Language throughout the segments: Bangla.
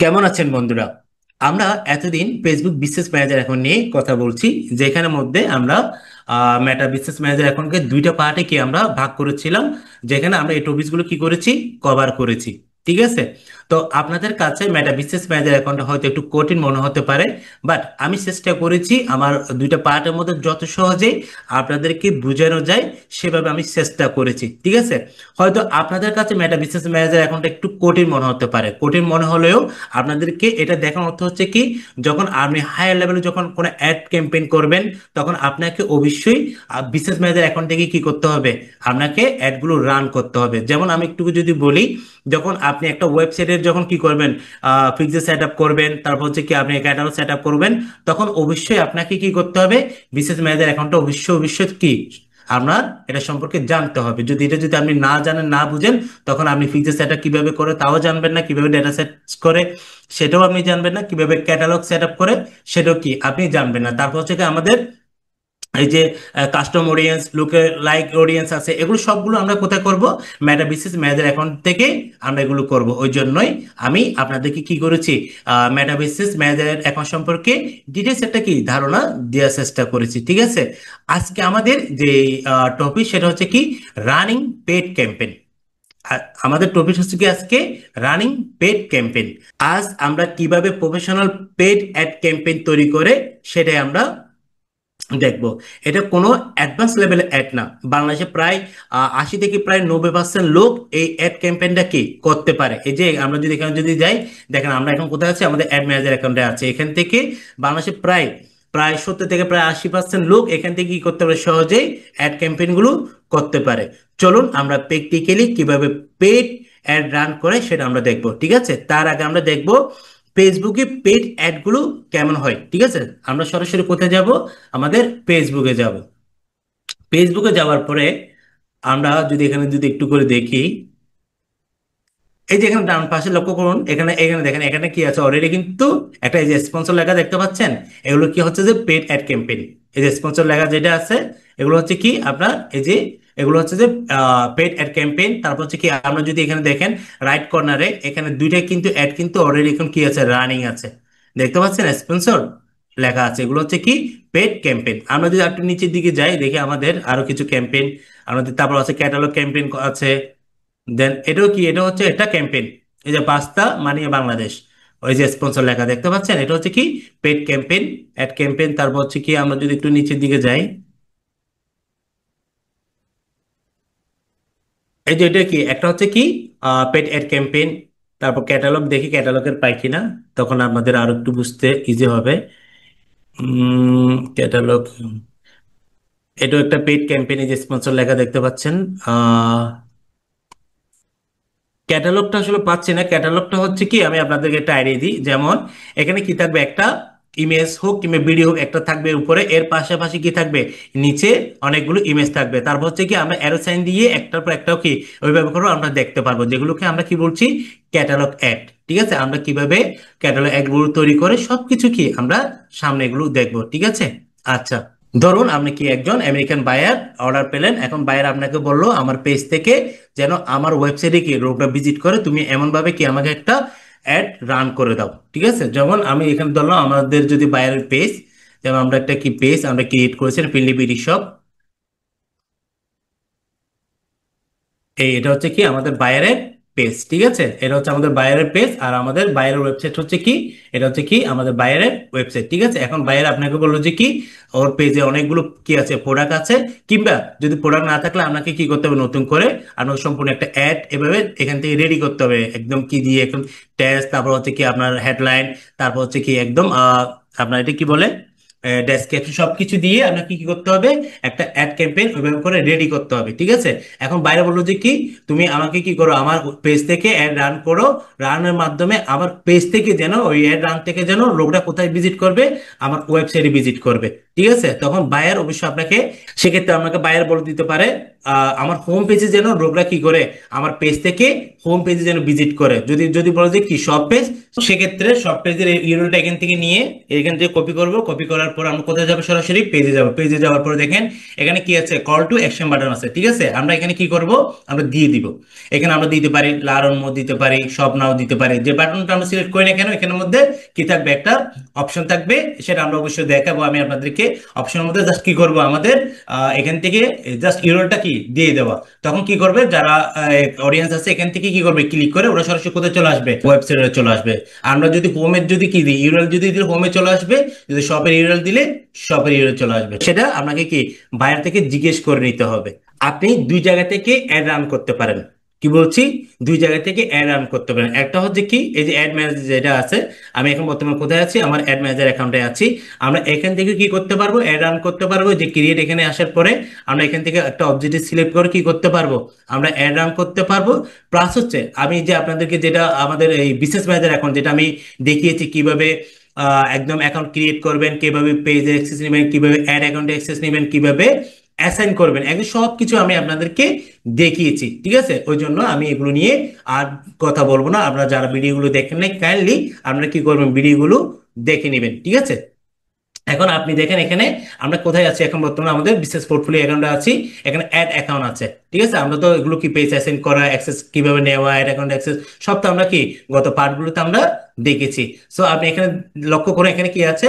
কেমন আছেন বন্ধুরা? আমরা এতদিন ফেসবুক বিজনেস ম্যানেজার অ্যাকাউন্ট নিয়ে কথা বলছি, যেখানের মধ্যে আমরা মেটা বিজনেস ম্যানেজার অ্যাকাউন্টকে দুইটা পার্টে কি আমরা ভাগ করেছিলাম, যেখানে আমরা এই টপিকসগুলো কি করেছি, কভার করেছি। ঠিক আছে। তো আপনাদের কাছে মেটা বিজনেস ম্যানেজার অ্যাকাউন্টটা হয়তো একটু কঠিন মনে হতে পারে, বাট আমি চেষ্টা করেছি আমার দুইটা পার্টের মধ্যে যত সহজে আপনাদেরকে বোঝানো যায় সেভাবে আমি চেষ্টা করেছি। ঠিক আছে। হয়তো আপনাদের কাছে মেটা বিজনেস ম্যানেজার অ্যাকাউন্টটা একটু কঠিন মনে হতে পারে, কঠিন মনে হলেও আপনাদেরকে এটা দেখার অর্থ হচ্ছে কি, যখন আপনি হায়ার লেভেলে যখন কোনো অ্যাড ক্যাম্পেইন করবেন, তখন আপনাকে অবশ্যই বিজনেস ম্যানেজার অ্যাকাউন্ট থেকে কি করতে হবে, আপনাকে অ্যাডগুলো রান করতে হবে। যেমন আমি একটু যদি বলি, যখন আপনি একটা ওয়েবসাইটের যখন কি করবেন, ফিক্সে সেট আপ করবেন, তারপর হচ্ছে কি আপনি ক্যাটালগ সেট আপ করবেন, তখন অবশ্যই আপনাকে কি করতে হবে, বিজনেস ম্যানেজার অ্যাকাউন্টটা অবশ্যই অবশ্যই কি আপনার এটা সম্পর্কে জানতে হবে। যদি এটা যদি আপনি না জানেন, না বুঝেন, তখন আপনি ফিচার সেট আপ কিভাবে করে তাও জানবেন না, কিভাবে ডেটা সেট করে সেটাও আপনি জানবেন না, কিভাবে ক্যাটালগ সেট আপ করে সেটাও কি আপনি জানবেন না। তারপর হচ্ছে কি আমাদের এই যে কাস্টম অডিয়েন্স, লুকে লাইক অডিয়েন্স আছে, এগুলো সবগুলো আমরা কোথায় করব, মেটা বিজনেস ম্যানেজার অ্যাকাউন্ট থেকে আমরা এগুলো করব। ওই জন্যই আমি আপনাদেরকে কি করেছি, মেটা বিজনেস ম্যানেজার অ্যাকাউন্ট সম্পর্কে ডিটেলস একটা কি ধারণা দেওয়ার চেষ্টা করেছি। ঠিক আছে। আজকে আমাদের যে টপিক সেটা হচ্ছে কি, রানিং পেড ক্যাম্পেইন। আমাদের টপিক হচ্ছে কি আজকে, রানিং পেড ক্যাম্পেইন। আজ আমরা কিভাবে প্রফেশনাল পেড অ্যাড ক্যাম্পেইন তৈরি করে সেটাই আমরা দেখবো। এটা কোনো অ্যাডভান্স লেভেলের অ্যাড না। বাংলাদেশে প্রায় 80 থেকে প্রায় 90% লোক এই অ্যাড ক্যাম্পেইনটা কি করতে পারে। এই যে আমরা যদি এখানে যদি যাই, দেখেন আমরা এখন কোথায় আছি, আমাদের অ্যাড ম্যানেজার অ্যাকাউন্টে আছে। এখান থেকে বাংলাদেশে প্রায় প্রায় 70 থেকে প্রায় 80% লোক এখান থেকে কি করতে পারে, সহজেই অ্যাড ক্যাম্পেইন গুলো করতে পারে। চলুন আমরা প্র্যাকটিক্যালি কিভাবে পেড অ্যাড রান করে সেটা আমরা দেখবো। ঠিক আছে। তার আগে আমরা দেখবো ফেসবুকে পেড অ্যাড গুলো কেমন হয়। ঠিক আছে। আমরা সরাসরি কোথায় যাব, আমাদের ফেসবুকে যাব। ফেসবুকে যাওয়ার পরে আমরা যদি এখানে যদি একটু করে দেখি, এই যে এখানে ডান পাশে লক্ষ্য করুন, এখানে এখানে দেখেন, এখানে কি আছে, অলরেডি কিন্তু একটা এই যে স্পন্সর লেখা দেখতে পাচ্ছেন। এগুলো কি হচ্ছে যে পেড অ্যাড ক্যাম্পেইন। এই যে স্পন্সর লেখা যেটা আছে, এগুলো হচ্ছে কি আপনার এই যে, এগুলো হচ্ছে যে পেড অ্যাড ক্যাম্পেইন। তারপর হচ্ছে কি আমরা যদি এখানে দেখেন রাইট কর্নারে, এখানে দুইটা কিন্তু অ্যাড কিন্তু অলরেডি এখন কি আছে, রানিং আছে। দেখতে পাচ্ছেন স্পন্সর লেখা আছে, এগুলো হচ্ছে কি পেড ক্যাম্পেইন। আমরা যদি একটু নিচের দিকে যাই, দেখি আমাদের আরো কিছু ক্যাম্পেইন আমাদের, তারপর আছে ক্যাটালগ ক্যাম্পেইন আছে। দেন এটাও কি, এটা হচ্ছে একটা ক্যাম্পেইন। এই যে পাস্তা মানিয়ে বাংলাদেশ, ওই যে স্পন্সর লেখা দেখতে পাচ্ছেন, এটা হচ্ছে কি পেড ক্যাম্পেইন, অ্যাড ক্যাম্পেইন। তারপর হচ্ছে কি আমরা যদি একটু নিচের দিকে যাই, এই যে এটা কি, একটা হচ্ছে কি পেড অ্যাড ক্যাম্পেইন। তারপর ক্যাটালগ, দেখি ক্যাটালগের পাই কিনা, তখন আমাদের আরো একটু বুঝতে ইজি হবে। ক্যাটালগ, এটাও একটা পেড ক্যাম্পেইন, এই যে স্পন্সর লেখা দেখতে পাচ্ছেন। ক্যাটালগটা আসলে পাচ্ছি না। ক্যাটালগটা হচ্ছে কি, আমি আপনাদেরকে একটা আইডিয়া দিই। যেমন এখানে কি থাকবে, একটা ইমেজ হোক কিংবা ভিডিও হোক, একটা থাকবে উপরে, এর পাশাপাশি কি থাকবে, নিচে অনেকগুলো ইমেজ থাকবে। তারপর হচ্ছে কি আমরা অ্যারো সাইন দিয়ে একটার পর একটাও কি ওইভাবে করে আমরা দেখতে পারবো, যেগুলোকে আমরা কি বলছি, ক্যাটালগ অ্যাড। ঠিক আছে। আমরা কিভাবে ক্যাটালগ অ্যাডগুলো তৈরি করে সবকিছু কি আমরা সামনে এগুলো দেখবো। ঠিক আছে। আচ্ছা, ধরুন আপনি কি একজন আমেরিকান বায়ার অর্ডার পেলেন। এখন বায়ার আপনাকে বললো আমার পেজ থেকে যেন আমার ওয়েবসাইটে কি লোকটা ভিজিট করে, তুমি এমন ভাবে কি আমাকে একটা অ্যাড রান করে দাও। ঠিক আছে। যেমন আমি এখানে ধরলাম আমাদের যদি বায়ারের পেজ, যেমন আমরা একটা কি পেজ আমরা ক্রিয়েট করেছি, ফিনলি বিডি শপ। এটা হচ্ছে কি আমাদের বায়ারের পেজ। ঠিক আছে। এটা হচ্ছে আমাদের বায়ারের পেজ, আর আমাদের বায়ারের ওয়েবসাইট হচ্ছে কি, এটা হচ্ছে কি আমাদের বায়ারের ওয়েবসাইট। ঠিক আছে। এখন বায়ার আপনাকে বললো যে কি, ওর পেজে অনেকগুলো কি আছে, প্রোডাক্ট আছে, কিংবা যদি প্রোডাক্ট না থাকলে আপনাকে কি করতে হবে, নতুন করে আপনাকে সম্পূর্ণ একটা অ্যাড এভাবে এখান থেকে রেডি করতে হবে, একদম কি দিয়ে, একদম টেক্সট, তারপর হচ্ছে কি আপনার হেডলাইন, তারপর হচ্ছে কি একদম আপনার এটা কি বলে, ডেসক্রিপশন, সবকিছু দিয়ে আপনাকে কি করতে হবে, একটা অ্যাড ক্যাম্পেইন ওইভাবে করে রেডি করতে হবে। ঠিক আছে। এখন বাইরে বললো যে কি, তুমি আমাকে কি করো, আমার পেজ থেকে অ্যাড রান করো, রানের মাধ্যমে আমার পেজ থেকে যেন, ওই অ্যাড রান থেকে যেন লোকটা কোথায় ভিজিট করবে, আমার ওয়েবসাইটে ভিজিট করবে। ঠিক আছে। তখন বায়ার অবশ্যই আপনাকে, সেক্ষেত্রে আপনাকে বায়ার বলে দিতে পারে আমার হোম পেজে যেন লোকরা কি করে, আমার পেজ থেকে হোম পেজে যেন ভিজিট করে। যদি যদি বলো যে কি সব পেজ, সেক্ষেত্রে সব পেজের ইউআরএলটা এখান থেকে নিয়ে এখান থেকে কপি করব। কপি করার পর আমরা কোথায় যাবো, সরাসরি পেজে যাব। পেজে যাওয়ার পর দেখেন এখানে কি আছে, কল টু অ্যাকশন বাটন আছে। ঠিক আছে, আমরা এখানে কি করব, আমরা দিয়ে দিব। এখানে আমরা দিতে পারি লার্ন মোর দিতে পারি, সব নাও দিতে পারি। যে বাটনটা আমরা সিলেক্ট করি না কেন, এখানের মধ্যে কি থাকবে, একটা অপশন থাকবে, সেটা আমরা অবশ্যই দেখাবো আমি আপনাদেরকে। অপশনের মধ্যে জাস্ট কি করব, আমাদের এখান থেকে জাস্ট ইউআরএলটা কি দিয়ে দেওয়া। তখন কি করবে, যারা অডিয়েন্স আছে এখান থেকে কি করবে, ক্লিক করে ওরা সরাসরি কোথায় চলে আসবে, ওয়েবসাইটে চলে আসবে। আমরা যদি হোমের যদি কি দিই, ইউআরএল যদি দিই হোমে চলে আসবে, যদি শপের ইউআরএল দিলে শপের ইউআরএল চলে আসবে। সেটা আপনাকে কি বাইরে থেকে জিজ্ঞেস করে নিতে হবে। আপনি দুই জায়গা থেকে অ্যাড রান করতে পারেন। কি বলছি, দুই জায়গা থেকে অ্যাড রান করতে পারেন। একটা হচ্ছে কি, এই যে অ্যাড ম্যানেজার যেটা আছে, আমি এখন বর্তমানে কোথায় আছি, আমার অ্যাড ম্যানেজার অ্যাকাউন্টে আছি। আমরা এখান থেকে কি করতে পারবো, অ্যাড রান করতে পারবো। যে ক্রিয়েট এখানে আসার পরে আমরা এখান থেকে একটা অবজেক্টিভ সিলেক্ট করে কি করতে পারবো, আমরা অ্যাড রান করতে পারবো। প্লাস হচ্ছে আমি যে আপনাদেরকে যেটা আমাদের এই বিজনেস ম্যানেজার অ্যাকাউন্ট যেটা আমি দেখিয়েছি কিভাবে একদম অ্যাকাউন্ট ক্রিয়েট করবেন, কিভাবে পেজে অ্যাক্সেস নেবেন, কিভাবে অ্যাড অ্যাকাউন্টে অ্যাক্সেস নেবেন, কিভাবে অ্যাসাইন করবেন, একদম সবকিছু আমি আপনাদেরকে দেখিয়েছি। ঠিক আছে, ওই জন্য আমি এগুলো নিয়ে আর কথা বলবো না। আপনারা যারা ভিডিওগুলো দেখেন নাই, কাইন্ডলি আপনারা কি করবেন, ভিডিওগুলো দেখে নেবেন। ঠিক আছে, এখন আপনি দেখেন এখানে আমরা কোথায় আছি, এখন বর্তমানে আমাদের বিজনেস পোর্টফোলিও অ্যাকাউন্টে আছি। এখানে অ্যাড অ্যাকাউন্ট আছে। ঠিক আছে, আমরা তো এগুলো কি পেজ অ্যাসাইন করা, অ্যাক্সেস কিভাবে নেওয়া, অ্যাড অ্যাকাউন্ট অ্যাক্সেস সব তো আমরা কি গত পার্টগুলোতে আমরা দেখেছি। সো আপনি এখানে লক্ষ্য করে এখানে কি আছে,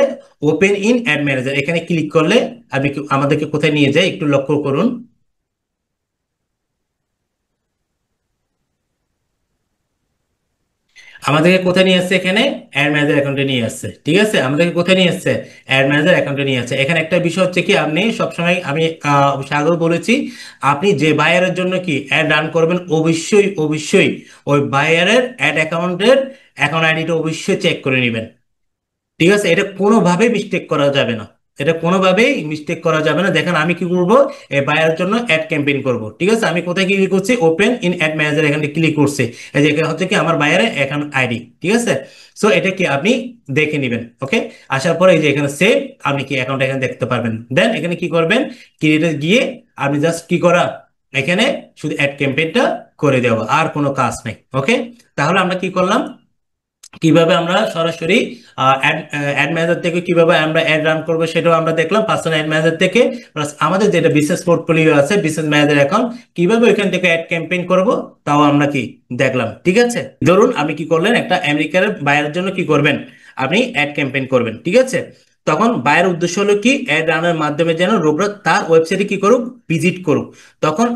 ওপেন ইন অ্যাড ম্যানেজার, এখানে ক্লিক করলে আপনি আমাদেরকে কোথায় নিয়ে যায় একটু লক্ষ্য করুন। আমাদেরকে কোথায় নিয়ে আসছে, এখানে অ্যাড ম্যানেজার অ্যাকাউন্টে নিয়ে আসছে। ঠিক আছে, আমাদেরকে কোথায় নিয়ে আসছে, অ্যাড ম্যানেজার অ্যাকাউন্টে নিয়ে আসছে। এখানে একটা বিষয় হচ্ছে কি, আপনি সবসময় আমি আগেও বলেছি, আপনি যে বায়ারের জন্য কি অ্যাড রান করবেন, অবশ্যই অবশ্যই ওই বায়ারের অ্যাড অ্যাকাউন্টের অ্যাকাউন্ট আইডিটা অবশ্যই চেক করে নেবেন। ঠিক আছে, এটা কোনোভাবেই মিস্টেক করা যাবে না। এটা কোনোভাবেই মিস্টেক করা যাবে না। দেখেন আমি কি করব, এই বায়ার জন্য অ্যাড ক্যাম্পেইন করব। ঠিক আছে, আমি কোথায় ক্লিক করছি, ওপেন ইন অ্যাড ম্যানেজার, এখানে ক্লিক করছি। এই যে এখানে হচ্ছে কি আমার বায়ারের অ্যাকাউন্ট আইডি। ঠিক আছে, সো এটা কি আপনি দেখে নেবেন। ওকে, আসার পরে এই যে এখানে সেভ, আপনি কি অ্যাকাউন্ট এখানে দেখতে পারবেন। দেন এখানে কি করবেন, ক্রিয়েটে গিয়ে আপনি জাস্ট কি করা, এখানে শুধু অ্যাড ক্যাম্পেইনটা করে দেওয়া, আর কোনো কাজ নেই। ওকে, তাহলে আমরা কি করলাম, কিভাবে আমরা সরাসরি অ্যাড ম্যানেজার থেকে কিভাবে আমরা অ্যাড রান করবো সেটাও আমরা দেখলাম পার্সোনাল অ্যাড ম্যানেজার থেকে। প্লাস আমাদের যেটা বিজনেস পোর্টফোলিও আছে, বিজনেস ম্যানেজার অ্যাকাউন্ট, কিভাবে ওইখান থেকে অ্যাড ক্যাম্পেইন করব তাও আমরা কি দেখলাম। ঠিক আছে, ধরুন আপনি কি করলেন, একটা আমেরিকার বায়ারের জন্য কি করবেন, আপনি অ্যাড ক্যাম্পেইন করবেন। ঠিক আছে, তখন বায়ের উদ্দেশ্য হলো কি, অ্যাড রানের মাধ্যমে যেন লোকরা তার ওয়েবসাইটে কি করুক, ভিজিট করুক। তখন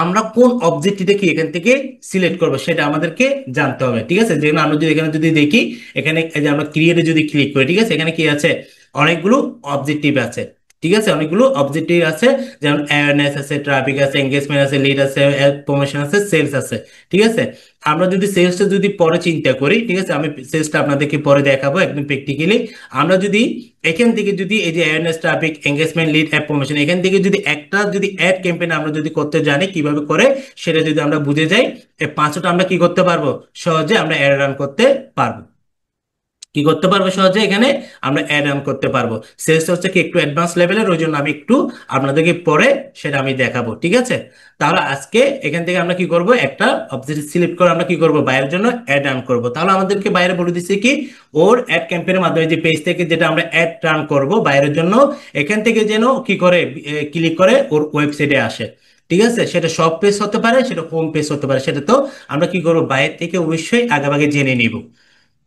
আমরা কোন অবজেক্টটিতে কি এখান থেকে সিলেক্ট করবো সেটা আমাদেরকে জানতে হবে। ঠিক আছে, যেখানে আমরা যদি এখানে যদি দেখি, এখানে এই যে আমরা ক্রিয়েটে যদি ক্লিক করি, ঠিক আছে, এখানে কি আছে, অনেকগুলো অবজেক্টিভ আছে। ঠিক আছে, অনেকগুলো অবজেক্টিভ আছে, যেমন অ্যাওয়ারনেস আছে, ট্রাফিক আছে, এঙ্গেজমেন্ট আছে, লিড আছে, প্রমোশন আছে, সেলস আছে। ঠিক আছে, আমরা যদি সেলসটা যদি পরে চিন্তা করি, ঠিক আছে, আমি সেলসটা আপনাদেরকে পরে দেখাবো একদম প্র্যাকটিক্যালি। আমরা যদি এখান থেকে যদি এই যে awareness, traffic, engagement, lead, app promotion, এখান থেকে যদি একটা যদি অ্যাড ক্যাম্পেইন আমরা যদি করতে জানি কিভাবে করে, সেটা যদি আমরা বুঝে যাই, এই পাঁচটা আমরা কি করতে পারবো, সহজে আমরা অ্যাড রান করতে পারবো। কি করতে পারবো সহজে, এখানে আমরা অ্যাড অন করতে পারবো। সেলসটা হচ্ছে কি একটু অ্যাডভান্স লেভেলের, ওই জন্য আমি একটু আপনাদেরকে পরে সেটা আমি দেখাবো। ঠিক আছে, তাহলে আজকে এখান থেকে আমরা কি করব, একটা অবজেক্ট সিলেক্ট করে আমরা কি করব, বাইরের জন্য অ্যাড রান করব। তাহলে আমাদেরকে বাইরে বলে দিচ্ছে কি, ওর অ্যাড ক্যাম্পেইনের মাধ্যমে যে পেজ থেকে যেটা আমরা অ্যাড রান করব বাইরের জন্য, এখান থেকে যেন কি করে ক্লিক করে ওর ওয়েবসাইটে আসে। ঠিক আছে, সেটা সব পেজ হতে পারে, সেটা হোম পেজ হতে পারে, সেটা তো আমরা কি করবো, বাইরে থেকে অবশ্যই আগেভাগে জেনে নিব।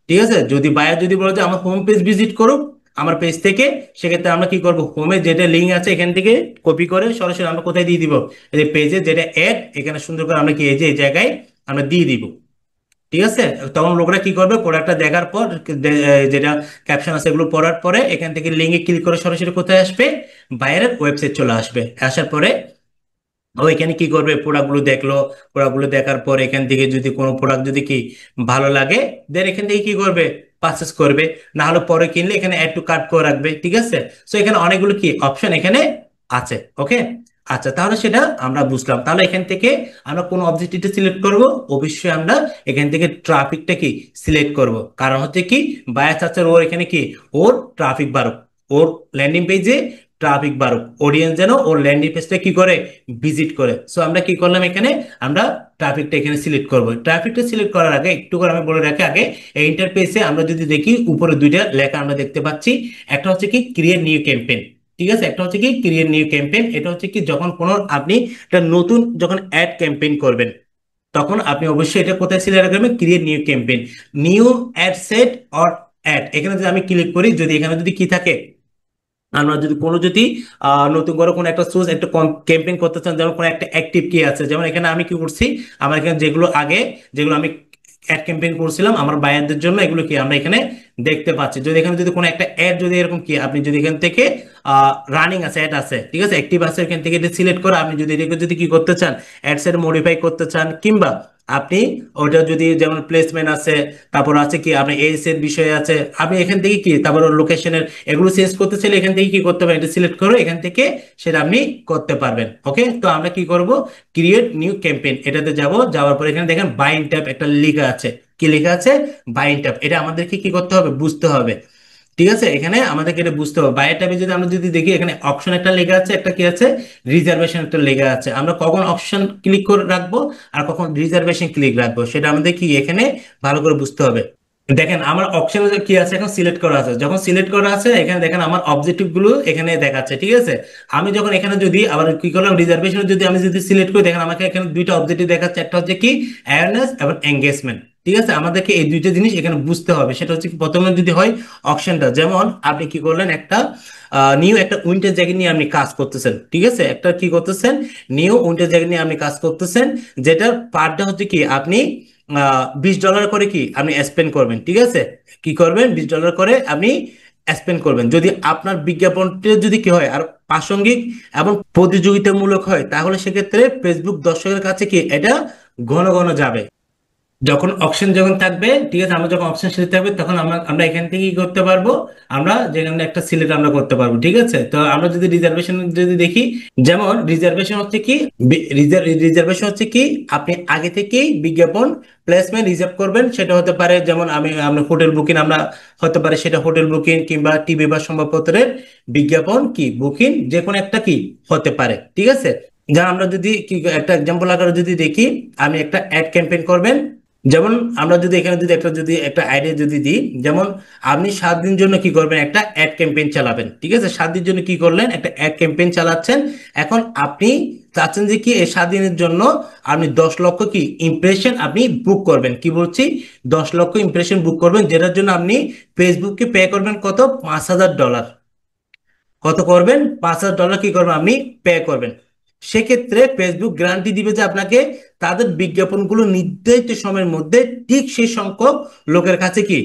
ঠিক আছে, যদি বায়ার যদি বলে যে আমার হোম পেজ ভিজিট করুক আমার পেজ থেকে, সেক্ষেত্রে আমরা কি করব, হোমে যেটা লিঙ্ক আছে এখান থেকে কপি করে সরাসরি আমরা কোথায় দিয়ে দিব, এই যে পেজে যেটা অ্যাড, এখানে সুন্দর করে আমরা কি এই যে এই জায়গায় আমরা দিয়ে দিব। ঠিক আছে, তখন লোকরা কি করবে, প্রোডাক্টটা দেখার পর যেটা ক্যাপশন আছে এগুলো পড়ার পরে এখান থেকে লিঙ্কে ক্লিক করে সরাসরি কোথায় আসবে, বাইরের ওয়েবসাইট চলে আসবে। আসার পরে ও এখানে কি করবে, প্রোডাক্টগুলো দেখলো। প্রোডাক্টগুলো দেখার পর এখান থেকে যদি কোনো প্রোডাক্ট যদি কি ভালো লাগে, দেন এখান থেকে কি করবে, পারচেস করবে। না হলে পরে কিনলে এখানে অ্যাড টু কার্ট করে রাখবে। ঠিক আছে, সো এখানে অনেকগুলো কি অপশন এখানে আছে। ওকে, আচ্ছা, তাহলে সেটা আমরা বুঝলাম। তাহলে এখান থেকে আমরা কোন অবজেক্টিভটা সিলেক্ট করব, অবশ্যই আমরা এখান থেকে ট্রাফিকটা কি সিলেক্ট করব। কারণ হচ্ছে কি, বায়ার চাচ্ছে ওর এখানে কি, ওর ট্রাফিক বাড়ুক, ওর ল্যান্ডিং পেজে ট্রাফিক বাড়ুক, অডিয়েন্স যেন ওর ল্যান্ডিং পেজটা কি করে, ভিজিট করে। সো আমরা কি করলাম এখানে, আমরা ট্রাফিকটা এখানে সিলেক্ট করব। ট্রাফিকটা সিলেক্ট করার আগে একটু করে আমি বলে রাখি আগে, এই ইন্টারফেসে আমরা যদি দেখি উপরে দুইটা লেখা আমরা দেখতে পাচ্ছি। একটা হচ্ছে কি ক্রিয়েট নিউ ক্যাম্পেইন, ঠিক আছে, একটা হচ্ছে কি ক্রিয়েট নিউ ক্যাম্পেইন। এটা হচ্ছে কি যখন কোনো আপনি একটা নতুন যখন অ্যাড ক্যাম্পেইন করবেন, তখন আপনি অবশ্যই এটা কোথায় সিলেক্ট করবেন, create new campaign, new ad set or ad. এখানে যদি আমি ক্লিক করি, যদি এখানে যদি কি থাকে, আমরা যদি কোনো যদি নতুন করে কোনো একটা সোর্স একটা ক্যাম্পেইন করতে চান, যেমন কোনো একটা অ্যাক্টিভ কি আছে, যেমন এখানে আমি কি করছি, আমার এখানে যেগুলো আগে যেগুলো আমি অ্যাড ক্যাম্পেইন করছিলাম আমার বায়ারদের জন্য, এগুলো কি আমরা এখানে দেখতে পাচ্ছি। যদি এখানে যদি কোনো একটা অ্যাড যদি এরকম কি আপনি যদি এখান থেকে রানিং আছে, অ্যাড আছে, ঠিক আছে, অ্যাক্টিভ আছে, এখান থেকে এটা সিলেক্ট করে আপনি যদি এটাকে যদি কি করতে চান, অ্যাডস এর মডিফাই করতে চান, কিংবা আপনি ওটা যদি যেমন প্লেসমেন্ট আছে, তারপর আছে কি আপনি এস এর বিষয় আছে, আপনি এখান থেকে কি তারপর লোকেশনের এগুলো চেঞ্জ করতে চাইলে এখান থেকে কি করতে পারেন, এটা সিলেক্ট করে এখান থেকে সেটা আপনি করতে পারবেন। ওকে, তো আমরা কি করব, ক্রিয়েট নিউ ক্যাম্পেইন এটাতে যাব। যাওয়ার পর এখানে দেখেন বাইং ট্যাব একটা লেখা আছে, কি লেখা আছে, বাইং ট্যাব। এটা আমাদেরকে কি করতে হবে, বুঝতে হবে, ঠিক আছে। এখানে আমাদেরকে এটা বুঝতে হবে। বাইরে ট্যাবে যদি আমরা যদি দেখি, এখানে অপশন একটা লেখা আছে, একটা কি আছে, রিজার্ভেশন একটা লেখা আছে। আমরা কখন অপশন ক্লিক করে রাখবো আর কখন রিজার্ভেশন ক্লিক রাখবো, সেটা আমাদের কি এখানে ভালো করে বুঝতে হবে। দেখেন আমার অপশনে কি আছে, এখন সিলেক্ট করা আছে, যখন সিলেক্ট করা আছে এখানে দেখেন আমার অবজেক্টিভ গুলো এখানে দেখাচ্ছে, ঠিক আছে। আমি যখন এখানে যদি আবার কি করলাম, রিজার্ভেশন যদি আমি যদি সিলেক্ট করি, দেখেন আমাকে এখানে দুইটা অবজেক্টিভ দেখাচ্ছে, একটা হচ্ছে কি অ্যাওয়ারনেস এবং এঙ্গেজমেন্ট, ঠিক আছে। আমাদেরকে এই দুইটা জিনিস এখানে বুঝতে হবে। সেটা হচ্ছে কি, প্রথমে যদি হয় অপশনটা, যেমন আপনি কি করলেন, একটা নিউ একটা উইন্টার জ্যাকেট নিয়ে আপনি কাজ করতেছেন, ঠিক আছে, একটা কি করতেছেন, নিউ উইন্টার জ্যাকেট নিয়ে আপনি কাজ করতেছেন, যেটার পার্টটা হচ্ছে কি আপনি $20 করে কি আপনি স্পেন্ড করবেন, ঠিক আছে, কি করবেন, $20 করে আপনি স্পেন্ড করবেন। যদি আপনার বিজ্ঞাপনটা যদি কি হয় আর প্রাসঙ্গিক এবং প্রতিযোগিতামূলক হয়, তাহলে সেক্ষেত্রে ফেসবুক দর্শকের কাছে কি এটা ঘন ঘন যাবে। যখন অপশন যখন থাকবে, ঠিক আছে, আমরা যখন অপশন সিলেক্ট থাকবে, তখন আমরা আমরা এখান থেকে কি করতে পারবো, আমরা যেখানে একটা সিলেক্ট আমরা করতে পারবো, ঠিক আছে। তো আমরা যদি রিজার্ভেশন যদি দেখি, যেমন রিজার্ভেশন হচ্ছে কি, রিজার্ভেশন হচ্ছে কি আপনি আগে থেকেই বিজ্ঞাপন প্লেসমেন্ট রিজার্ভ করবেন। সেটা হতে পারে যেমন আমরা হোটেল বুকিং, আমরা হতে পারে সেটা হোটেল বুকিং, কিংবা টিভি বা সংবাদপত্রের বিজ্ঞাপন কি বুকিং, যে কোনো একটা কি হতে পারে, ঠিক আছে। যা আমরা যদি কি একটা এক্সাম্পল আকারে যদি দেখি, আমি একটা অ্যাড ক্যাম্পেইন করবেন, যেমন আমরা যদি এখানে যদি একটা আইডিয়া যদি দিই, যেমন আপনি 7 দিন জন্য কি করবেন, একটা অ্যাড ক্যাম্পেইন চালাবেন, ঠিক আছে। 7 দিন জন্য কি করলেন, একটা অ্যাড ক্যাম্পেইন চালাচ্ছেন। এখন আপনি চাচ্ছেন যে কি এই 7 দিনের জন্য আপনি 10 লক্ষ কি ইমপ্রেশন আপনি বুক করবেন, কি বলছি, 10 লক্ষ ইমপ্রেশন বুক করবেন, যেটার জন্য আপনি ফেসবুককে পে করবেন কত, $5,000। কত করবেন, $5,000 কি করবেন আপনি পে করবেন। সেক্ষেত্রে ফেসবুক গ্যারান্টি দিবে যে আপনাকে তাদের বিজ্ঞাপনগুলো নির্ধারিত সময়ের মধ্যে ঠিক সেই সংখ্যক লোকের কাছে কি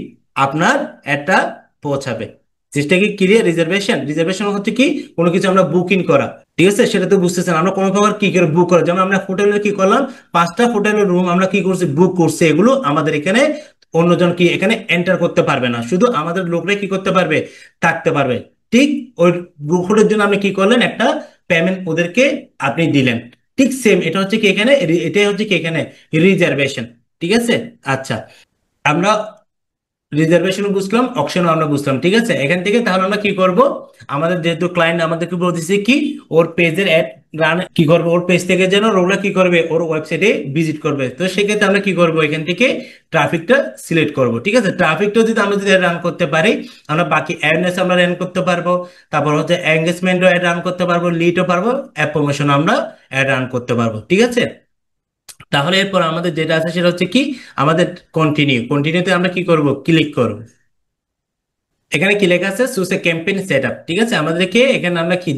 আপনার একটা পৌঁছাবে। জিনিসটা কি ক্লিয়ার? রিজার্ভেশন, রিজার্ভেশন হচ্ছে কি কোনো কিছু আমরা বুকিং করা, ঠিক আছে, সেটা তো বুঝতেছেন। আমরা কোনো প্রকার কি করে বুক করা, যেমন আমরা হোটেলে কি করলাম, 5টা হোটেলের রুম আমরা কি করছি, বুক করছি, এগুলো আমাদের এখানে অন্যজন কি এখানে এন্টার করতে পারবে না, শুধু আমাদের লোকরাই কি করতে পারবে, থাকতে পারবে। ঠিক ওই বুকলের জন্য আপনি কি করলেন, একটা পেমেন্ট ওদেরকে আপনি দিলেন। ঠিক সেম এটা হচ্ছে কি এখানে, এটাই হচ্ছে কি এখানে রিজার্ভেশন, ঠিক আছে। আচ্ছা, আমরা রিজার্ভেশনও বুঝলাম, অপশনও আমরা বুঝলাম, ঠিক আছে। এখান থেকে তাহলে আমরা কি করব, আমাদের যেহেতু ক্লায়েন্ট আমাদেরকে বলতেছে কি ওর পেজের অ্যাড রান কি করবে, ওর পেজ থেকে যেন ওরা কি করবে, ওর ওয়েবসাইটে ভিজিট করবে। তো সেক্ষেত্রে আমরা কি করব, এখান থেকে ট্রাফিকটা সিলেক্ট করব, ঠিক আছে। ট্রাফিকটা যদি আমরা যদি রান করতে পারি, আমরা বাকি অ্যাওয়ারনেস আমরা রান করতে পারবো, তারপর হচ্ছে এঙ্গেজমেন্টও অ্যাড রান করতে পারবো, লিডও পারবো, অ্যাপ প্রমোশন আমরা অ্যাড রান করতে পারবো, ঠিক আছে। তাহলে এরপর আমাদের যেটা আছে সেটা হচ্ছে কি আমাদের কন্টিনিউ, কন্টিনিউতে আমরা কি করব, ক্লিক করব। এখানে কি লেখা আছে, চুজ এ ক্যাম্পেইন সেটআপ, ঠিক আছে। আমাদেরকে এখানে আমরা কি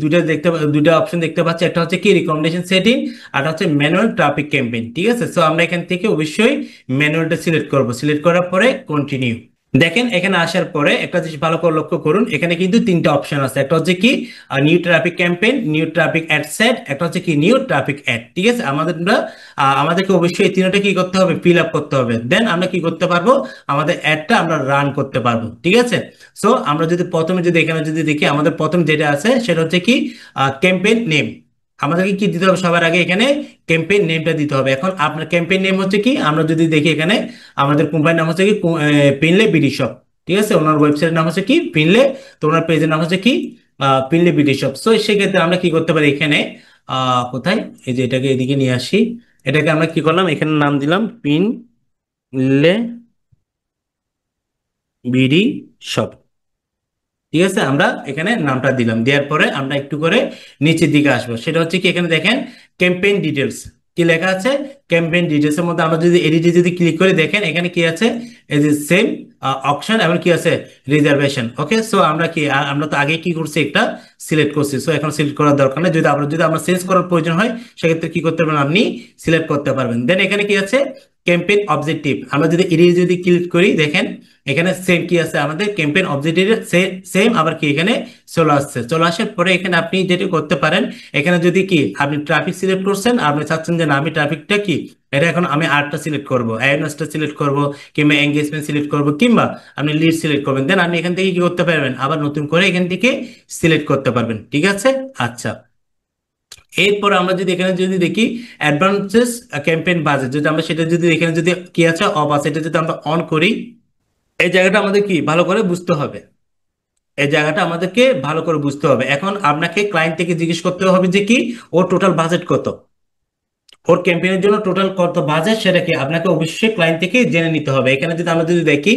দুইটা অপশন দেখতে পাচ্ছি, একটা হচ্ছে কি রিকমেন্ডেশন সেটিং, আর হচ্ছে ম্যানুয়াল ট্রাফিক ক্যাম্পেইন, ঠিক আছে। সো আমরা এখান থেকে অবশ্যই ম্যানুয়ালটা সিলেক্ট করব, সিলেক্ট করার পরে কন্টিনিউ। দেখেন এখানে আসার পরে একটা জিনিস ভালো করে লক্ষ্য করুন, এখানে কিন্তু 3টা অপশন আছে, একটা হচ্ছে কি new traffic campaign, new traffic ad set, একটা হচ্ছে কি নিউ ট্রাফিক অ্যাড, ঠিক আছে। আমাদেরকে অবশ্যই এই তিনটা কি করতে হবে, ফিল আপ করতে হবে, দেন আমরা কি করতে পারবো, আমাদের অ্যাডটা আমরা রান করতে পারবো, ঠিক আছে। সো আমরা যদি প্রথমে যদি এখানে যদি দেখি, আমাদের প্রথম যেটা আছে সেটা হচ্ছে কি ক্যাম্পেইন নেম। আমাদেরকে কি দিতে হবে, সবার আগে এখানে ক্যাম্পেইন নেমটা দিতে হবে। এখন আপনার ক্যাম্পেইন নেম হচ্ছে কি, আমরা যদি দেখি এখানে আমাদের কোম্পানির নাম হচ্ছে কি পিনলে বিডি শপ, ঠিক আছে। ওনার ওয়েবসাইটের নাম হচ্ছে কি পিনলে, তো ওনার পেজের নাম হচ্ছে কি পিনলে বিডি শপ। সো সেক্ষেত্রে আমরা কি করতে পারি এখানে, কোথায়, এই যে এটাকে এদিকে নিয়ে আসি, এটাকে আমরা কি করলাম, এখানে নাম দিলাম পিনলে বিডি শপ। ঠিক আছে, আমরা এখানে নামটা দিলাম, দেওয়ার পরে আমরা একটু করে নিচের দিকে আসবো, সেটা হচ্ছে কি এখানে দেখেন ক্যাম্পেইন ডিটেলস কি লেখা আছে। ক্যাম্পেইন ডিটেলস এর মধ্যে আমরা যদি এডিটে যদি ক্লিক করে দেখেন এখানে কি আছে, এই যে সেম অপশন এবং কি আছে রিজার্ভেশন। ওকে, সো আমরা কি আমরা তো আগে কি করছি একটা সিলেক্ট করছি, সো এখন সিলেক্ট করার দরকার নেই। যদি আমরা চেঞ্জ করার প্রয়োজন হয় সেক্ষেত্রে কি করতে পারবেন, আপনি সিলেক্ট করতে পারবেন। দেন এখানে কি আছে ক্যাম্পেইন অবজেক্টিভ, আমরা যদি এডিটে যদি ক্লিক করি দেখেন এখানে সেম কি আছে আমাদের ক্যাম্পেইন অবজেক্টিভ সেম আবার কি এখানে চলে আসছে। চলে আসার পরে এখানে আপনি যেটা করতে পারেন, এখানে যদি কি আপনি ট্রাফিক সিলেক্ট করছেন, আপনি চাচ্ছেন যে না আমি ট্রাফিকটা কি এটা এখন আমি আর্টটা সিলেক্ট করবো, অ্যাওয়ারনেসটা সিলেক্ট করবো, কিংবা এঙ্গেজমেন্ট সিলেক্ট করবো, কিংবা আপনি লিড সিলেক্ট করবেন, দেন আপনি এখান থেকে কি করতে পারবেন, আবার নতুন করে এখান থেকে সিলেক্ট করতে পারবেন। ঠিক আছে, আচ্ছা। এরপর আমরা যদি এখানে যদি দেখি অ্যাডভান্সেস ক্যাম্পেইন বাজেট, যদি আমরা সেটা যদি এখানে যদি কি আছে অফ আছে, এটা যদি আমরা অন করি, এই জায়গাটা আমাদের কি ভালো করে বুঝতে হবে। এই জায়গাটা আমাদেরকে ভালো করে বুঝতে হবে। এখন আপনাকে ক্লায়েন্ট থেকে জিজ্ঞেস করতে হবে যে কি ওর টোটাল বাজেট কত, ওর ক্যাম্পেইনের জন্য টোটাল কত বাজেট, সেটা কি আপনাকে অবশ্যই ক্লায়েন্ট থেকে জেনে নিতে হবে। এখানে যদি আমরা যদি দেখি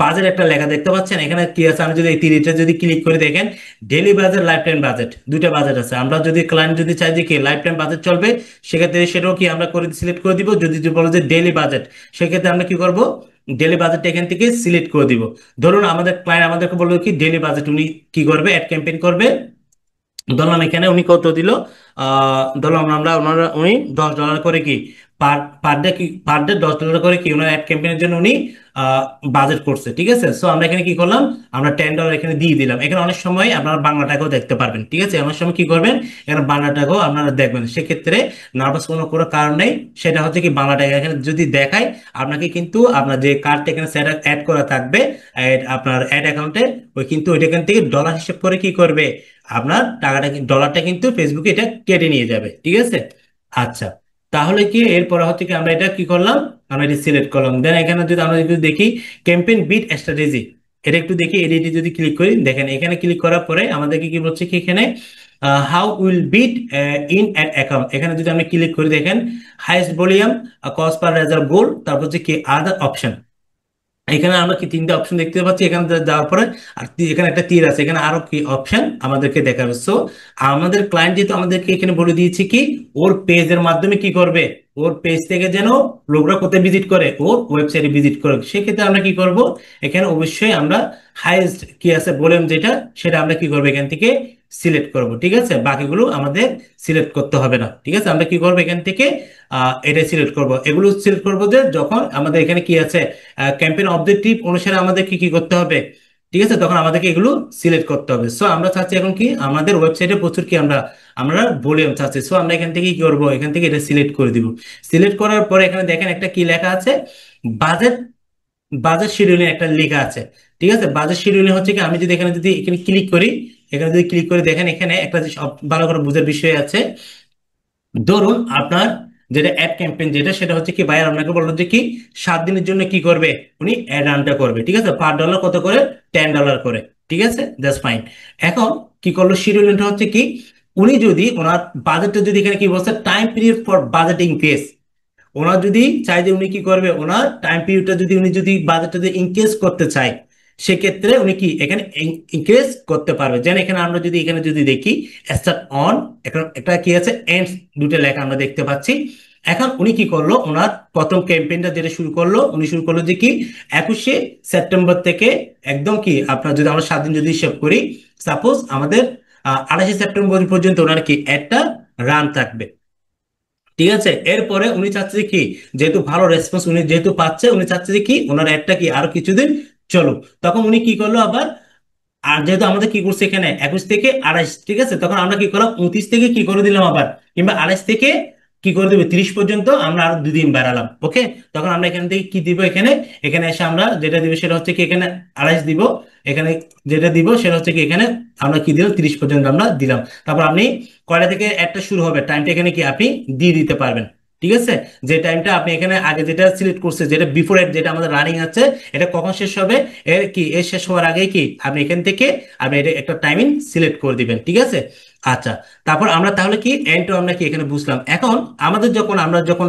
বাজেট একটা লেখা দেখতে পাচ্ছেন, এখানে কি আছে, আমি যদি এই তিনটা যদি ক্লিক করে দেখেন daily budget, life time budget, দুইটা বাজেট আছে। আমরা যদি ক্লায়েন্ট যদি চাই যে কি লাইফ টাইম বাজেট চলবে, সেক্ষেত্রে সেটাও কি আমরা করে সিলেক্ট করে দিব। যদি বলো যে ডেইলি বাজেট, সেক্ষেত্রে আমরা কি করব, ডেইলি বাজেটটা এখান থেকে সিলেক্ট করে দিব। ধরুন আমাদের ক্লায়েন্ট আমাদেরকে বললো কি ডেইলি বাজেট উনি কি করবে, অ্যাড ক্যাম্পেইন করবে। ধরলাম এখানে উনি কত দিল, ধরলাম উনি $10 করে কি পার পার ডে, কি পার ডে $10 করে কি ওনার অ্যাড ক্যাম্পেইনের জন্য উনি বাজেট করছে। ঠিক আছে, সো আমরা এখানে কি করলাম, আমরা $10 এখানে দিয়ে দিলাম। এখানে অনেক সময় আপনারা বাংলা টাকাও দেখতে পারবেন। ঠিক আছে, অনেক সময় কি করবেন, এখানে বাংলা টাকাও আপনারা দেখবেন, সেক্ষেত্রে নার্ভাস কোনো কোনো কারণ নেই। সেটা হচ্ছে কি বাংলা টাকা এখানে যদি দেখায়, আপনাকে কিন্তু আপনার যে কার্ডটা এখানে সেটা অ্যাড করা থাকবে আপনার অ্যাড অ্যাকাউন্টে, ওই কিন্তু ওইটা এখান থেকে ডলার হিসেব করে কি করবে, আপনার টাকাটা ডলারটা কিন্তু ফেসবুকে এটা কেটে নিয়ে যাবে। ঠিক আছে, আচ্ছা। তাহলে কি এরপর হচ্ছে কি আমরা এটা কি করলাম, আমরা এটা সিলেক্ট করলাম। দেন এখানে যদি আমরা যদি দেখি ক্যাম্পেইন বিট স্ট্র্যাটেজি, এটা একটু দেখি, এডিটে যদি ক্লিক করি দেখেন এখানে ক্লিক করার পরে আমাদেরকে কি বলছে কি এখানে how will bid in ad account, এখানে যদি আমি ক্লিক করি দেখেন highest volume, cost per result goal, তারপর হচ্ছে কি আদার অপশন। এখানে আমরা কি তিনটা অপশন দেখতে পাচ্ছি, এখানে যাওয়ার পরে আর এখানে একটা তীর আছে, এখানে আরো কি অপশন আমাদেরকে দেখাবে। সো আমাদের ক্লায়েন্ট যেহেতু আমাদেরকে এখানে বলে দিয়েছে কি ওর পেজের মাধ্যমে কি করবে, ওর পেজ থেকে যেন লোকরা কোথায় ভিজিট করে, ওর ওয়েবসাইটে ভিজিট করে, সেক্ষেত্রে আমরা কি করব, এখানে অবশ্যই আমরা হাইয়েস্ট কি আছে বললাম যেটা, সেটা আমরা কি করবো এখান থেকে সিলেক্ট করব। ঠিক আছে, বাকিগুলো আমাদের সিলেক্ট করতে হবে না। ঠিক আছে, আমরা কি করবো এখান থেকে এটা সিলেক্ট করব, এগুলো সিলেক্ট করবো যে যখন আমাদের এখানে কি আছে ক্যাম্পেইন অবজেক্টিভ অনুসারে আমাদেরকে কি করতে হবে। ঠিক আছে, তখন আমাদেরকে এগুলো সিলেক্ট করতে হবে। সো আমরা চাচ্ছি এখন কি আমাদের ওয়েবসাইটে প্রচুর কি আমরা আমরা ভলিউম চাচ্ছি। সো আমরা এখান থেকে কি করবো, এখান থেকে এটা সিলেক্ট করে দিব। সিলেক্ট করার পরে এখানে দেখেন একটা কি লেখা আছে, বাজেট, বাজেট শিডিউলিং একটা লেখা আছে। ঠিক আছে, বাজেট শিডিউলিং হচ্ছে কি আমি যদি এখানে যদি এখানে ক্লিক করি, এখানে যদি ক্লিক করে দেখেন এখানে একটা জিনিস ভালো করে বোঝার বিষয় আছে। ধরুন আপনার যেটা অ্যাড ক্যাম্পেইন যেটা, সেটা হচ্ছে কি ভাইয়ার আপনাকে বললো যে কি 7 দিনের জন্য কি করবে, উনি অ্যাড রানটা করবে। ঠিক আছে, পার ডলার কত করে, $10 করে। ঠিক আছে, দ্যাটস ফাইন। এখন কি করলো, শিডিউলটা হচ্ছে কি উনি যদি ওনার বাজেটটা যদি এখানে কি বলছে time period for budgeting case, ওনার যদি চাই যে উনি কি করবে, ওনার টাইম পিরিয়ডটা যদি উনি যদি বাজেটটা যদি ইনক্রিজ করতে চায়, সেক্ষেত্রে উনি কি এখানে ইনক্রিজ করতে পারবে। যেন এখানে আমরা যদি এখানে যদি দেখি স্টার্ট অন, এখন একটা কি আছে এন্ড, দুটো লেখা আমরা দেখতে পাচ্ছি। এখন উনি কি করলো, ওনার প্রথম ক্যাম্পেইনটা যেটা শুরু করলো, উনি শুরু করলো যে কি 21 সেপ্টেম্বর থেকে একদম কি আপনার যদি আমরা 7 দিন যদি হিসেব করি, সাপোজ আমাদের 28 সেপ্টেম্বর পর্যন্ত ওনার কি একটা রান থাকবে। ঠিক আছে, এরপরে উনি চাচ্ছে যে কি যেহেতু ভালো রেসপন্স উনি যেহেতু পাচ্ছে, উনি চাচ্ছে যে কি ওনার অ্যাডটা কি আরো কিছুদিন চলুক। তখন উনি কি করলো আবার, আর যেহেতু আমাদের কি করছে এখানে 21 থেকে 28, ঠিক আছে, তখন আমরা কি করলাম 29 থেকে কি করে দিলাম আবার, কিংবা 28 থেকে কি করে দেবো 30 পর্যন্ত আমরা আরো 2 দিন বাড়ালাম। ওকে, তখন আমরা এখান থেকে কি দিব, এখানে এখানে এসে আমরা যেটা দিব সেটা হচ্ছে কি এখানে 28 দিব, এখানে যেটা দিব সেটা হচ্ছে কি এখানে আমরা কি দিলাম 30 পর্যন্ত আমরা দিলাম। তারপর আপনি কয়টা থেকে একটা শুরু হবে টাইমটা এখানে কি আপনি দিয়ে দিতে পারবেন। ঠিক আছে, যে টাইমটা আপনি এখানে আগে যেটা সিলেক্ট করছে, যেটা বিফোর এড, যেটা আমাদের রানিং আছে, এটা কখন শেষ হবে, এর কি এর শেষ হওয়ার আগে কি আপনি এখান থেকে আপনি এটা একটা টাইমিং সিলেক্ট করে দিবেন। ঠিক আছে, আচ্ছা, তারপর আমরা তাহলে কি এন্ড আমরা কি এখানে বুঝলাম। এখন আমাদের যখন আমরা যখন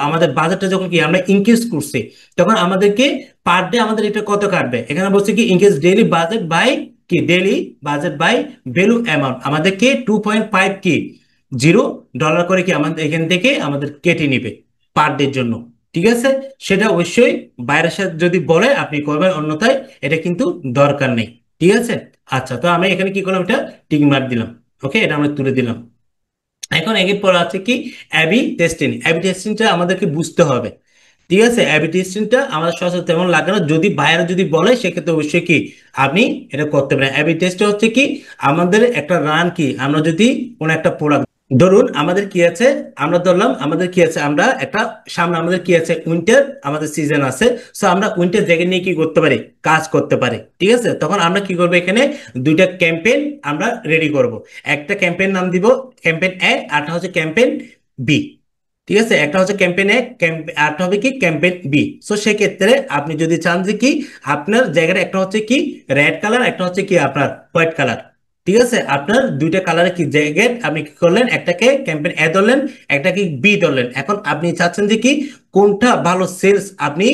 আমাদের বাজেটটা যখন কি আমরা ইনক্রিজ করছি, তখন আমাদেরকে পার ডে আমাদের এটা কত কাটবে, এখানে বলছে কি ইনক্রিজ ডেইলি বাজেট বাই কি daily budget by value amount, আমাদেরকে 2.5 কি $0 করে কি আমাদের এখান থেকে আমাদের কেটে নিবে পার ডের জন্য। ঠিক আছে, সেটা অবশ্যই বাইরের সাথে যদি বলে আপনি করবেন, অন্যথায় এটা কিন্তু দরকার নেই। ঠিক আছে, আচ্ছা, তো আমি এখানে কি করলাম, এটা টিক মার্ক দিলাম। ওকে, এটা আমরা তুলে দিলাম। এখন এর পর আছে কি অ্যাবি টেস্টিং। অ্যাবি টেস্টিংটা আমাদেরকে বুঝতে হবে। ঠিক আছে, অ্যাবি টেস্টিংটা আমাদের সচরাচর তেমন লাগে না, যদি বাইরে যদি বলে সেক্ষেত্রে অবশ্যই কি আপনি এটা করতে পারেন। অ্যাবি টেস্ট হচ্ছে কি আমাদের একটা রান কি আমরা যদি কোনো একটা প্রোডাক্ট, ধরুন আমাদের কি আছে, আমরা ধরলাম আমাদের কি আছে, আমরা একটা সামনে আমাদের কি আছে উইন্টার আমাদের সিজন আছে, সো আমরা উইন্টার জ্যাকেট নিয়ে কি করতে পারি, কাজ করতে পারি। ঠিক আছে, তখন আমরা কি করবো, এখানে দুইটা ক্যাম্পেইন আমরা রেডি করব। একটা ক্যাম্পেইন নাম দিব ক্যাম্পেইন এ, আরটা হচ্ছে ক্যাম্পেইন বি। ঠিক আছে, একটা হচ্ছে ক্যাম্পেইন এ, আরটা হবে কি ক্যাম্পেইন বি। সো সেক্ষেত্রে আপনি যদি চান যে কি আপনার জায়গাটা একটা হচ্ছে কি রেড কালার, একটা হচ্ছে কি আপনার হোয়াইট কালার। ঠিক আছে, আপনার দুইটা কালারে কি জ্যাকেট আপনি কি করলেন, একটাকে ক্যাম্পেইন এ ধরলেন, একটা কি বি ধরলেন। এখন আপনি চাচ্ছেন যে কি কোনটা ভালো সেলস আপনি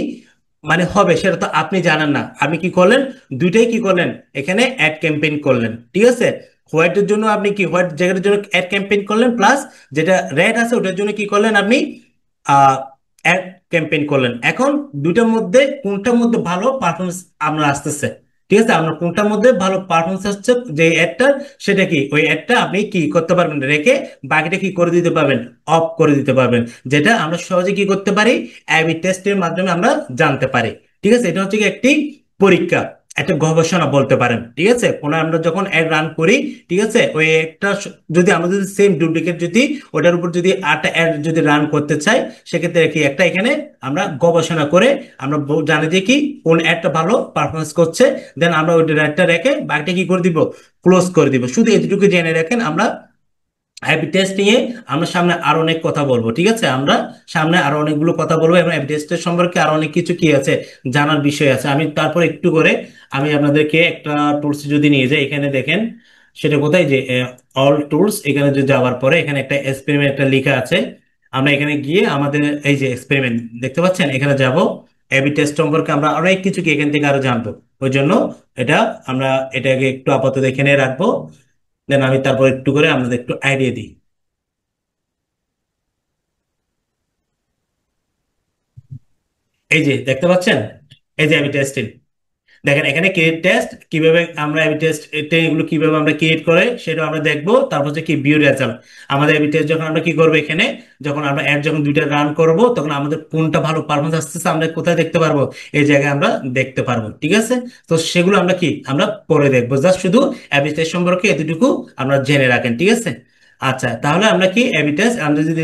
মানে হবে, সেটা তো আপনি জানেন না, আপনি কি করলেন, দুইটাই কি করলেন, এখানে অ্যাড ক্যাম্পেইন করলেন। ঠিক আছে, হোয়াইটের জন্য আপনি কি হোয়াইট জ্যাকেটের জন্য অ্যাড ক্যাম্পেইন করলেন, প্লাস যেটা রেড আছে ওটার জন্য কি করলেন আপনি অ্যাড ক্যাম্পেইন করলেন। এখন দুইটার মধ্যে কোনটার মধ্যে ভালো পারফরমেন্স আমরা আসতেছে, ঠিক আছে, আপনার কোনটার মধ্যে ভালো পারফরমেন্স আসছে যে অ্যাডটার, সেটা কি ওই অ্যাডটা আপনি কি করতে পারবেন, রেখে বাকিটা কি করে দিতে পারবেন, অফ করে দিতে পারবেন, যেটা আমরা সহজে কি করতে পারি, এবি টেস্টের মাধ্যমে আমরা জানতে পারি। ঠিক আছে, এটা হচ্ছে কি একটি পরীক্ষা, একটা গবেষণা বলতে পারেন। ঠিক আছে, কোনো আমরা যখন অ্যাড রান করি, ঠিক আছে, ওই একটা যদি আমরা যদি সেম ডুপ্লিকেট যদি ওটার উপর যদি আটটা অ্যাড যদি রান করতে চাই, সেক্ষেত্রে কি একটা এখানে আমরা গবেষণা করে আমরা জানি যে কি কোন অ্যাডটা ভালো পারফরমেন্স করছে, দেন আমরা ওই অ্যাডটা রেখে বাকিটা কি করে দিব, ক্লোজ করে দিব। শুধু এতটুকু জেনে রাখেন, আমরা আইপি টেস্ট নিয়ে আমরা সামনে আরো অনেক কথা বলবো। ঠিক আছে, আমরা সামনে আরো অনেকগুলো কথা বলবো, এবং আইপি টেস্টের সম্পর্কে আরো অনেক কিছু কি আছে জানার বিষয় আছে। আমি তারপর একটু করে আমি আপনাদেরকে একটা টুলস যদি নিয়ে যাই, এখানে দেখেন সেটা কোথায়, যে অল টুলস, এখানে যদি যাওয়ার পরে এখানে একটা এক্সপেরিমেন্ট একটা লেখা আছে, আমরা এখানে গিয়ে আমাদের এই যে এক্সপেরিমেন্ট দেখতে পাচ্ছেন, এখানে যাব, এবি টেস্ট সম্পর্কে আমরা অনেক কিছু কি এখান থেকে আরো জানবো। ওই জন্য এটা আমরা এটাকে একটু আপাতত এখানে রাখবো, দেন আমি তারপর একটু করে আপনাদের একটু আইডিয়া দিই। এই যে দেখতে পাচ্ছেন, এই যে আমি টেস্টিং, দেখেন এখানে ক্রিয়েট টেস্ট কিভাবে আমরা এবি টেস্ট এগুলো কিভাবে আমরা ক্রিয়েট করে সেটা আমরা দেখবো। তারপর হচ্ছে কি ভিউ রেজাল্ট, আমাদের এবি টেস্ট যখন আমরা কি করবো, এখানে যখন আমরা অ্যাড যখন দুইটা রান করব, তখন আমাদের কোনটা ভালো পারফরমেন্স আসতেছে আমরা কোথায় দেখতে পারবো, এই জায়গায় আমরা দেখতে পারবো। ঠিক আছে, তো সেগুলো আমরা কি আমরা পরে দেখবো, জাস্ট শুধু এবি টেস্ট সম্পর্কে এতটুকু আমরা জেনে রাখেন। ঠিক আছে, আচ্ছা, তাহলে আমরা কি এবি টেস্ট আমরা যদি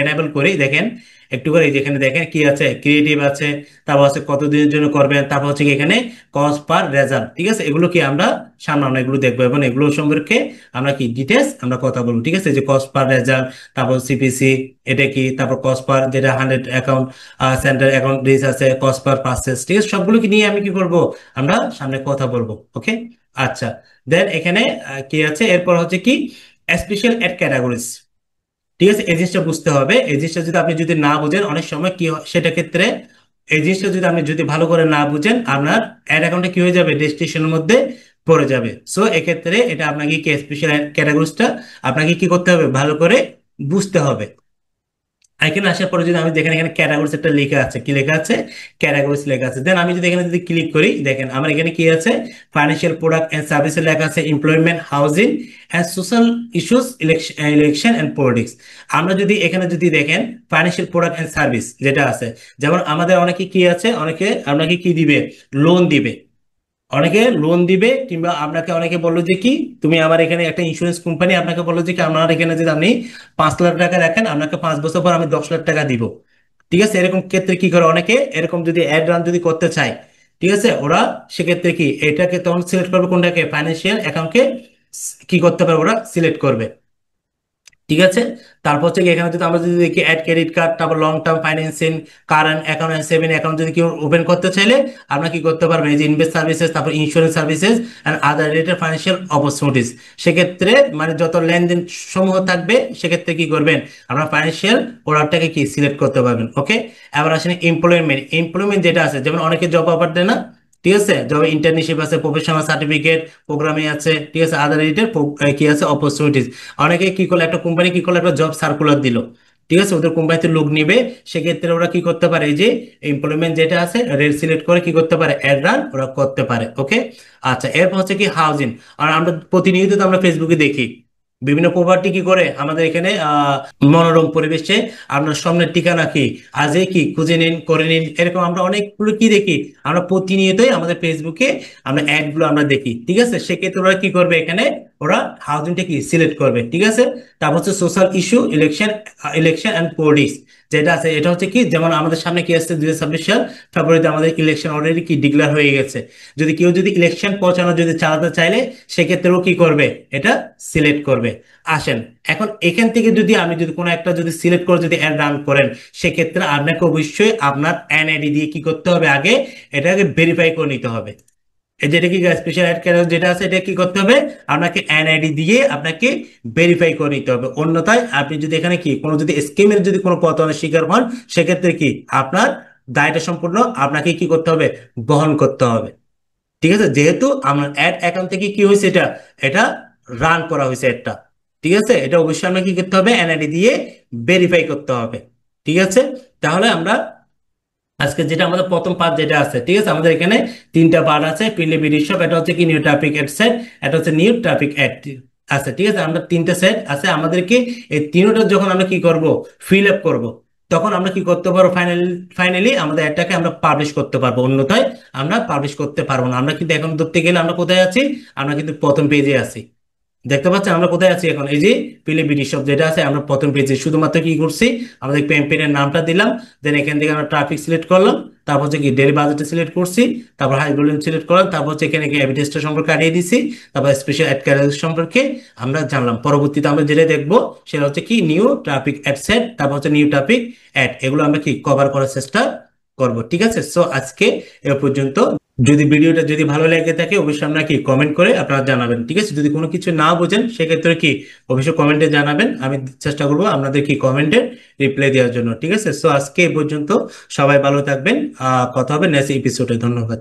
এনেবল করি, দেখেন একটু করে, এই যেখানে দেখেন কি আছে, ক্রিয়েটিভ আছে, তারপর হচ্ছে কতদিনের জন্য করবেন, তারপর হচ্ছে কি এখানে কস্ট পার রেজাল্ট। ঠিক আছে, এগুলো কি আমরা সামনে আমরা এগুলো দেখবো, এবং এগুলো সম্পর্কে আমরা কি ডিটেলস আমরা কথা বলবো। ঠিক আছে, যে কস্ট পার রেজাল্ট, তারপর সিপিসি এটা কি, তারপর কস্ট পার যেটা 100 অ্যাকাউন্ট সেন্টার অ্যাকাউন্ট রিচ আছে, কস্ট পার পার্সেস। ঠিক আছে, সবগুলো কি নিয়ে আমি কি করব, আমরা সামনে কথা বলবো। ওকে, আচ্ছা, দেন এখানে কি আছে, এরপর হচ্ছে কি স্পেশাল এড ক্যাটাগরিজ। ঠিক আছে, এই জিনিসটা বুঝতে হবে, এই জিনিসটা যদি আপনি যদি না বুঝেন, অনেক সময় কি হয় সেটা ক্ষেত্রে, এই জিনিসটা যদি আপনি যদি ভালো করে না বুঝেন, আপনার অ্যাড অ্যাকাউন্টে কি হয়ে যাবে, রেজিস্ট্রেশনের মধ্যে পড়ে যাবে। সো এক্ষেত্রে এটা আপনাকে কি স্পেশাল ক্যাটাগরিজটা আপনাকে কি করতে হবে, ভালো করে বুঝতে হবে। এখানে আসার পরে যদি আমি দেখেন এখানে ক্যাটাগরিজ একটা লেখা আছে, কি লেখা আছে, ক্যাটাগরিজ লেখা আছে। দেন আমি যদি এখানে যদি ক্লিক করি, দেখেন আমার এখানে কি আছে, ফাইন্যান্সিয়াল প্রোডাক্ট এন্ড সার্ভিসের লেখা আছে, employment, housing and social issues, election and politics. আমরা যদি এখানে যদি দেখেন ফাইন্যান্সিয়াল প্রোডাক্ট এন্ড সার্ভিস যেটা আছে, যেমন আমাদের অনেকে কি আছে, অনেকে আপনাকে কি দিবে, লোন দিবে, অনেকে লোন দিবে, কিংবা আপনাকে অনেকে বললো যে কি তুমি আমার এখানে একটা ইন্স্যুরেন্স কোম্পানি আপনাকে বললো যে কি আমার এখানে যদি আপনি 5 লাখ টাকা রাখেন, আপনাকে 5 বছর পর আমি 10 লাখ টাকা দিব। ঠিক আছে, এরকম ক্ষেত্রে কি করে, অনেকে এরকম যদি অ্যাড রান যদি করতে চায়, ঠিক আছে, ওরা সেক্ষেত্রে কি এটাকে তখন সিলেক্ট করবে, কোনটাকে ফাইন্যান্সিয়াল অ্যাকাউন্টকে কি করতে পারবে, ওরা সিলেক্ট করবে। ঠিক আছে। তারপর হচ্ছে কি এখানে যদি আমরা যদি দেখি অ্যাড ক্রেডিট কার্ড, তারপর long term financing, current account, saving account যদি কেউ ওপেন করতে চাইলে আমরা কি করতে পারবো, এই যে ইনভেস্ট সার্ভিসেস, তারপর insurance services and other related financial opportunities, সেক্ষেত্রে মানে যত লেনদেন সমূহ থাকবে সেক্ষেত্রে কি করবেন, আপনার ফাইন্যান্সিয়াল প্রোডাক্টটাকে কি সিলেক্ট করতে পারবেন। ওকে, এবার আসেন এমপ্লয়মেন্ট। এমপ্লয়মেন্ট যেটা আছে, যেমন অনেকে জব অফার দেয় না, ঠিক আছে, জব ইন্টার্নশিপ আছে, প্রফেশনাল সার্টিফিকেট প্রোগ্রামে আছে, ঠিক আছে, আদার রিলেটেড কি আছে অপরচুনিটিস। অনেকে কি করলো, একটা কোম্পানি কি করলো, একটা জব সার্কুলার দিল, ঠিক আছে, ওদের কোম্পানিতে লোক নিবে, সেক্ষেত্রে ওরা কি করতে পারে, এই যে এমপ্লয়মেন্ট যেটা আছে রেল সিলেক্ট করে কি করতে পারে, অ্যাড রান ওরা করতে পারে। ওকে, আচ্ছা, এরপর হচ্ছে কি হাউজিং। আর আমরা প্রতিনিয়ত তো আমরা ফেসবুকে দেখি বিভিন্ন প্রপার্টি কি করে আমাদের এখানে মনোরম পরিবেশে আপনার সামনের ঠিকানা কি, আজকে কি খুঁজে নিন, করে নিন, এরকম আমরা অনেকগুলো কি দেখি, আমরা প্রতিনিয়তই আমাদের ফেসবুকে আমরা অ্যাড গুলো আমরা দেখি। ঠিক আছে, সেক্ষেত্রে ওরা কি করবে, এখানে ওরা হাউজিংটা কি সিলেক্ট করবে। ঠিক আছে, তারপর হচ্ছে social issue, election, election and politics যেটা আছে, এটা হচ্ছে কি, যেমন আমাদের সামনে কি আসছে 2026 সাল ফেব্রুয়ারিতে আমাদের ইলেকশন অলরেডি কি ডিক্লেয়ার হয়ে গেছে। যদি কেউ যদি ইলেকশন পৌঁছানো যদি চালাতে চাইলে সেক্ষেত্রেও কি করবে, এটা সিলেক্ট করবে। আসেন, এখন এখান থেকে যদি আমি যদি কোনো একটা যদি সিলেক্ট করে যদি অ্যাড রান করেন, সেক্ষেত্রে আপনাকে অবশ্যই আপনার এনআইডি দিয়ে কি করতে হবে, আগে এটাকে ভেরিফাই করে নিতে হবে। এই যেটা কি স্পেশাল অ্যাড ক্যারেক্টার যেটা আছে, এটা কি করতে হবে, আপনাকে এনআইডি দিয়ে আপনাকে ভেরিফাই করে নিতে হবে। অন্যথায় আপনি যদি এখানে কি কোনো যদি স্কিমের যদি কোনো পতনের শিকার হন, সেক্ষেত্রে কি আপনার দায়টা সম্পূর্ণ আপনাকে কি করতে হবে, বহন করতে হবে। ঠিক আছে, যেহেতু আমার অ্যাড অ্যাকাউন্ট থেকে কি হয়েছে, এটা এটা রান করা হয়েছে একটা, ঠিক আছে, এটা অবশ্যই আমরা কি করতে হবে, এনআইডি দিয়ে ভেরিফাই করতে হবে। ঠিক আছে, তাহলে আমরা আজকে যেটা আমাদের প্রথম পার্ট যেটা আছে, ঠিক আছে, আমাদের এখানে তিনটা পার্ট আছে, প্রিলি বিডি শপ, এটা হচ্ছে কি নিউ ট্রাফিক অ্যাড সেট, এটা হচ্ছে নিউ ট্রাফিক অ্যাড আছে। ঠিক আছে, আমরা তিনটা সেট আছে আমাদেরকে, এই তিনটা যখন আমরা কি করব, ফিল আপ করব, তখন আমরা কি করতে পারবো, ফাইনালি আমাদের অ্যাডটাকে আমরা পাবলিশ করতে পারবো। অন্যথায় আমরা পাবলিশ করতে পারবো না। আমরা কিন্তু এখন ধরতে গেলে আমরা কোথায় আছি, আমরা কিন্তু প্রথম পেজে আছি। দেখতে পাচ্ছেন আমরা কোথায় আছি এখন, এই যে পিলিপিডি সব যেটা আছে, আমরা প্রথম পেজে শুধুমাত্র কি করছি, আমাদের ক্যাম্পেইনের নামটা দিলাম, দেন এখান থেকে আমরা ট্রাফিক সিলেক্ট করলাম, তারপর হচ্ছে কি ডেইলি বাজেট সিলেক্ট করছি, তারপর হাই ভলিউম সিলেক্ট করলাম, তারপর হচ্ছে এখানে কি এভিডেন্সটা সম্পর্কে কাটিয়ে দিছি, তারপর স্পেশাল অ্যাড ক্যাটাগরি সম্পর্কে আমরা জানলাম। পরবর্তীতে আমরা যেটা দেখবো সেটা হচ্ছে কি নিউ ট্রাফিক অ্যাড সেট, তারপর হচ্ছে নিউ ট্রাফিক অ্যাড, এগুলো আমরা কি কভার করার চেষ্টা করব। ঠিক আছে, সো আজকে এ পর্যন্ত। যদি ভিডিওটা যদি ভালো লেগে থাকে অবশ্যই আপনারা কি কমেন্ট করে আপনারা জানাবেন। ঠিক আছে, যদি কোনো কিছু না বোঝেন সেক্ষেত্রে কি অবশ্যই কমেন্টে জানাবেন, আমি চেষ্টা করবো আপনাদের কি কমেন্টে রিপ্লাই দেওয়ার জন্য। ঠিক আছে, সো আজকে এই পর্যন্ত, সবাই ভালো থাকবেন, কথা হবে নেক্সট এপিসোডে। ধন্যবাদ।